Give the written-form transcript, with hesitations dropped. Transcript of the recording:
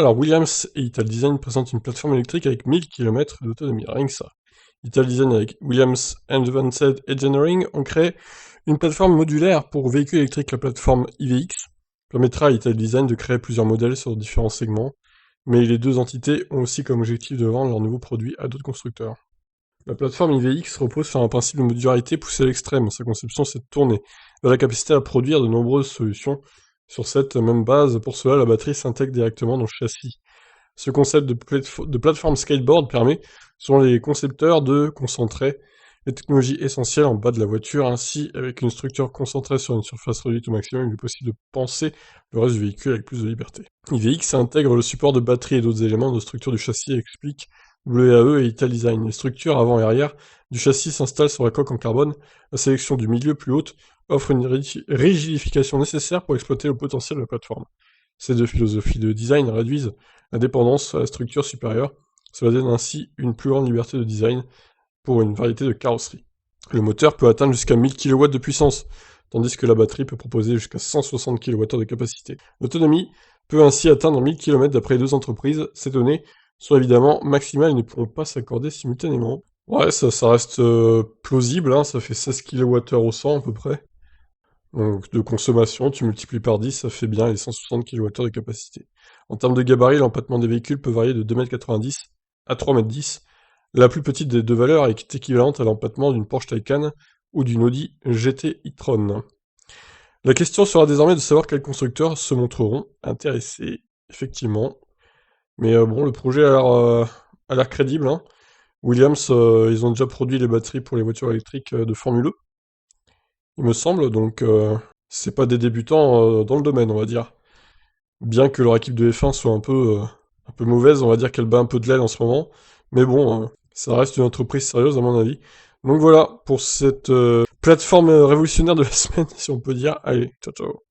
Alors, Williams et Italdesign présentent une plateforme électrique avec 1000 km d'autonomie, rien que ça. Italdesign avec Williams Advanced Engineering ont créé une plateforme modulaire pour véhicules électriques. La plateforme IVX permettra à Italdesign de créer plusieurs modèles sur différents segments, mais les deux entités ont aussi comme objectif de vendre leurs nouveaux produits à d'autres constructeurs. La plateforme IVX repose sur un principe de modularité poussé à l'extrême. Sa conception s'est tournée vers la capacité à produire de nombreuses solutions sur cette même base. Pour cela, la batterie s'intègre directement dans le châssis. Ce concept de plateforme skateboard permet, selon les concepteurs, de concentrer les technologies essentielles en bas de la voiture. Ainsi, avec une structure concentrée sur une surface réduite au maximum, il est possible de penser le reste du véhicule avec plus de liberté. IVX intègre le support de batterie et d'autres éléments de structure du châssis, explique WAE et Italdesign. Les structures avant et arrière du châssis s'installent sur la coque en carbone. La sélection du milieu plus haute offre une rigidification nécessaire pour exploiter le potentiel de la plateforme. Ces deux philosophies de design réduisent la dépendance à la structure supérieure. Cela donne ainsi une plus grande liberté de design pour une variété de carrosseries. Le moteur peut atteindre jusqu'à 1000 kW de puissance, tandis que la batterie peut proposer jusqu'à 160 kWh de capacité. L'autonomie peut ainsi atteindre 1000 km d'après les deux entreprises. Ces données sont évidemment maximales et ne pourront pas s'accorder simultanément. Ouais, ça reste plausible, hein, ça fait 16 kWh au 100 à peu près. Donc de consommation, tu multiplies par 10, ça fait bien les 160 kWh de capacité. En termes de gabarit, l'empattement des véhicules peut varier de 2,90 m à 3,10 m. La plus petite des deux valeurs est équivalente à l'empattement d'une Porsche Taycan ou d'une Audi GT e-tron. La question sera désormais de savoir quels constructeurs se montreront intéressés, effectivement. Mais bon, le projet a l'air crédible, hein. Williams, ils ont déjà produit les batteries pour les voitures électriques de Formule E, il me semble, donc c'est pas des débutants dans le domaine, on va dire. Bien que leur équipe de F1 soit un peu mauvaise, on va dire qu'elle bat un peu de l'aile en ce moment. Mais bon, ça reste une entreprise sérieuse à mon avis. Donc voilà, pour cette plateforme révolutionnaire de la semaine, si on peut dire. Allez, ciao ciao.